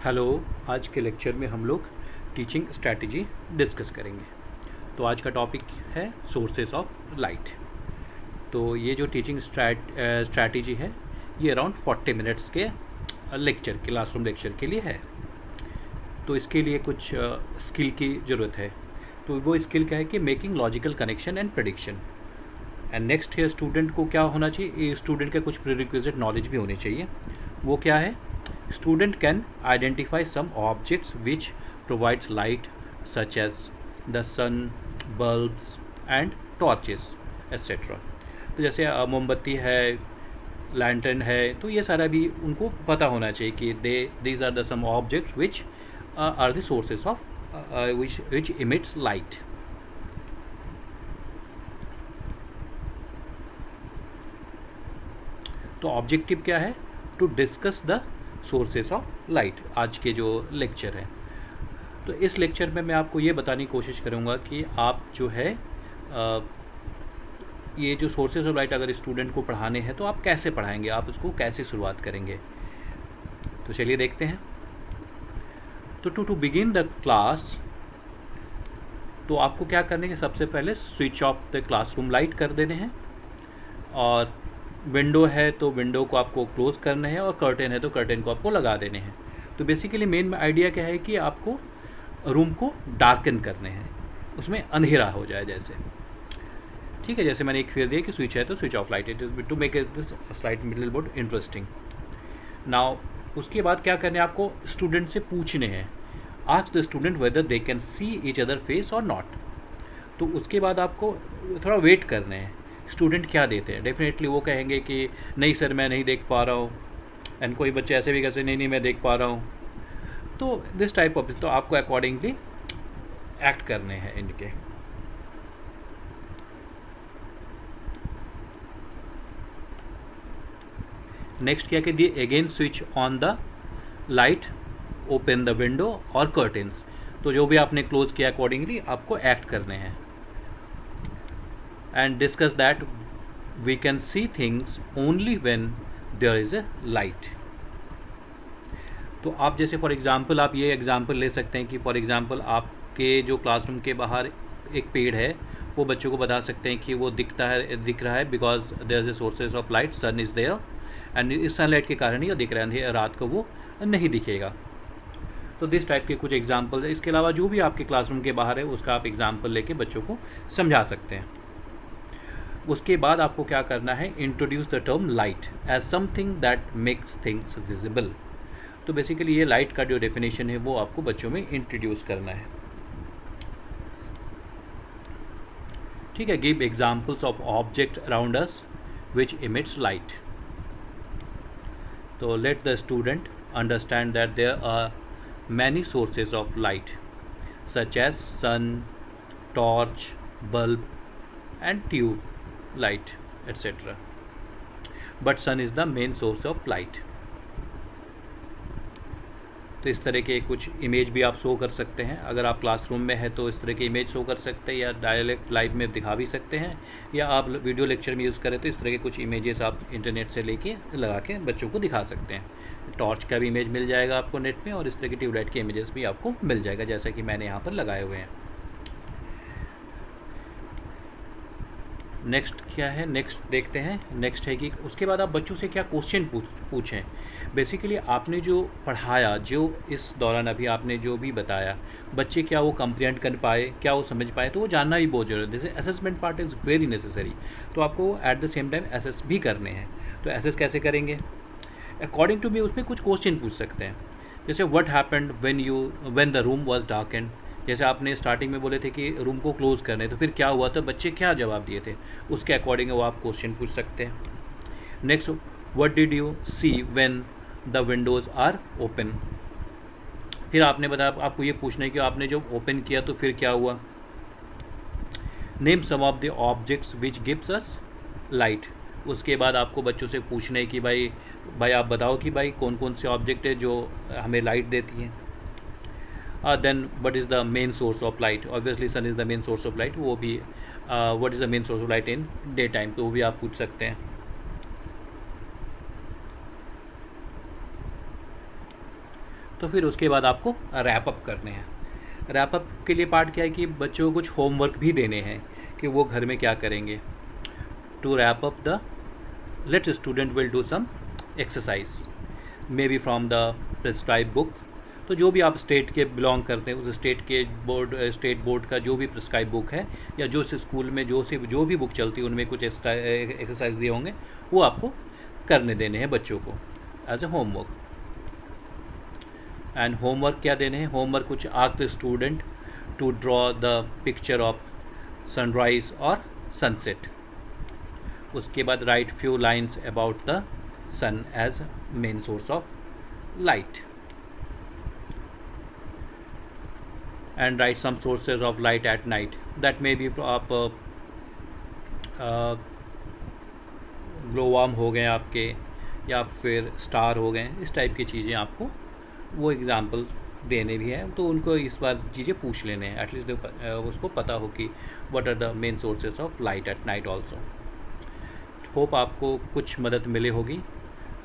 Hello. आज के lecture में हम लोग टीचिंग स्ट्रैटेजी डिस्कस करेंगे। तो आज का टॉपिक है सोर्सेस ऑफ लाइट। तो ये जो टीचिंग स्ट्रैटेजी है ये अराउंड 40 मिनट्स के लेक्चर क्लासरूम लेक्चर के लिए है। तो इसके लिए कुछ स्किल की ज़रूरत है। तो वो स्किल क्या है कि making logical connection and prediction. And next है स्टूडेंट को क्या होना चाहिए, स्टूडेंट के कुछ प्रीरिक्विजिट नॉलेज भी होनी चाहिए। वो क्या है? Student can identify some objects which provides light such as the sun, bulbs and torches etc. तो जैसे मोमबत्ती है, लैंटर्न है, तो ये सारा भी उनको पता होना चाहिए कि these are the some objects which are the sources of which emits light. तो ऑब्जेक्टिव क्या है? To discuss the sources of light. आज के जो लेक्चर है, तो इस लेक्चर में मैं आपको ये बताने की कोशिश करूँगा कि आप जो है ये जो सोर्सेस ऑफ लाइट अगर स्टूडेंट को पढ़ाने हैं तो आप कैसे पढ़ाएंगे, आप उसको कैसे शुरुआत करेंगे। तो चलिए देखते हैं। तो टू बिगिन द क्लास, तो आपको क्या करने के सबसे पहले switch off the classroom light कर देने हैं, और विंडो है तो विंडो को आपको क्लोज़ करना है, और कर्टेन है तो कर्टेन को आपको लगा देने हैं। तो बेसिकली मेन आइडिया क्या है कि आपको रूम को डार्कन करने हैं, उसमें अंधेरा हो जाए जैसे। ठीक है, जैसे मैंने एक फिर दिया कि स्विच है तो switch off light, it is to make it this slight little bit interesting. Now उसके बाद क्या करने, आपको स्टूडेंट से पूछने हैं, ask the student whether they can see each other face or not. तो उसके बाद आपको थोड़ा वेट करने हैं, स्टूडेंट क्या देते हैं। डेफिनेटली वो कहेंगे कि नहीं सर मैं नहीं देख पा रहा हूँ, एंड कोई बच्चे ऐसे भी कहते हैं नहीं मैं देख पा रहा हूँ। तो दिस टाइप ऑफ, तो आपको अकॉर्डिंगली एक्ट करने हैं इनके। नेक्स्ट क्या कि again switch on the light, open the window और कर्टेन्स। तो जो भी आपने क्लोज किया अकॉर्डिंगली आपको एक्ट करने हैं। And discuss that we can see things only when there is a light. तो आप जैसे फॉर एग्ज़ाम्पल आप ये एग्ज़ाम्पल ले सकते हैं कि फॉर एग्ज़ाम्पल आपके जो क्लासरूम के बाहर एक पेड़ है, वो बच्चों को बता सकते हैं कि वो दिख रहा है because there is a sources of light, sun is there, and इस सनलाइट के कारण ही दिख रहा है, रात को वो नहीं दिखेगा। तो दिस टाइप के कुछ एग्जाम्पल है। इसके अलावा जो भी आपके क्लासरूम के बाहर है उसका आप एग्जाम्पल लेके बच्चों को समझा सकते हैं। उसके बाद आपको क्या करना है, introduce the term light as something that makes things visible. तो बेसिकली ये लाइट का जो डेफिनेशन है वो आपको बच्चों में इंट्रोड्यूस करना है। ठीक है, give examples of object around us which emits light. तो let the student understand that there are many sources of light such as sun, torch, bulb and tube light etc. But sun is the main source of light. तो इस तरह के कुछ image भी आप show कर सकते हैं। अगर आप क्लासरूम में है तो इस तरह के इमेज शो कर सकते हैं, या डायरेक्ट लाइव में दिखा भी सकते हैं, या आप वीडियो लेक्चर में यूज़ करें तो इस तरह के कुछ इमेजेस आप इंटरनेट से लेके लगा के बच्चों को दिखा सकते हैं। टॉर्च का भी इमेज मिल जाएगा आपको नेट में, और इस तरह की ट्यूबलाइट के इमेजेस भी आपको मिल जाएगा जैसा कि मैंने यहाँ पर लगाए हुए हैं। नेक्स्ट क्या है, नेक्स्ट देखते हैं। नेक्स्ट है कि उसके बाद आप बच्चों से क्या क्वेश्चन पूछें। बेसिकली आपने जो पढ़ाया, जो इस दौरान अभी आपने जो भी बताया, बच्चे क्या वो कंप्रीहेंड कर पाए, क्या वो समझ पाए, तो वो जानना भी बहुत जरूरी है। जैसे assessment part is very necessary, तो आपको at the same time assess भी करने हैं। तो असेस कैसे करेंगे, अकॉर्डिंग टू मी उसमें कुछ क्वेश्चन पूछ सकते हैं। जैसे what happened when the room was darkened. जैसे आपने स्टार्टिंग में बोले थे कि रूम को क्लोज़ करने, तो फिर क्या हुआ था, बच्चे क्या जवाब दिए थे, उसके अकॉर्डिंग वो आप क्वेश्चन पूछ सकते हैं। Next, what did you see when the windows are open. फिर आपने बताया आपको ये पूछना है कि आपने जब ओपन किया तो फिर क्या हुआ। Name some of the objects which gives us light. उसके बाद आपको बच्चों से पूछना है कि भाई आप बताओ कि भाई कौन कौन से ऑब्जेक्ट है जो हमें लाइट देती हैं। Then what is the main source of light? Obviously sun is the main source of light. वो भी what is the main source of light in daytime, तो वो भी आप पूछ सकते हैं। तो फिर उसके बाद आपको रैप अप करने हैं। रैप अप के लिए पार्ट क्या है कि बच्चों को कुछ होमवर्क भी देने हैं कि वो घर में क्या करेंगे। To wrap up the let student will do some exercise may be from the prescribe book. तो जो भी आप स्टेट के बिलोंग करते हैं उस स्टेट के स्टेट बोर्ड का जो भी प्रिस्क्राइब बुक है, या जो स्कूल में जो भी बुक चलती है उनमें कुछ एक्सरसाइज दिए होंगे, वो आपको करने देने हैं बच्चों को as a homework. And homework क्या देने हैं, होमवर्क कुछ ask the student to draw the picture of sunrise और सनसेट। उसके बाद write few lines about the sun as main source of light and write some sources of light at night that may be आप glow warm हो गए आपके, या फिर star हो गए, इस टाइप की चीज़ें आपको वो एग्जाम्पल देने भी हैं। तो उनको इस बार चीज़ें पूछ लेने हैं, एटलीस्ट उसको पता हो कि what are the main sources of light at night also. Hope आपको कुछ मदद मिले होगी,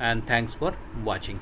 एंड थैंक्स फॉर वॉचिंग।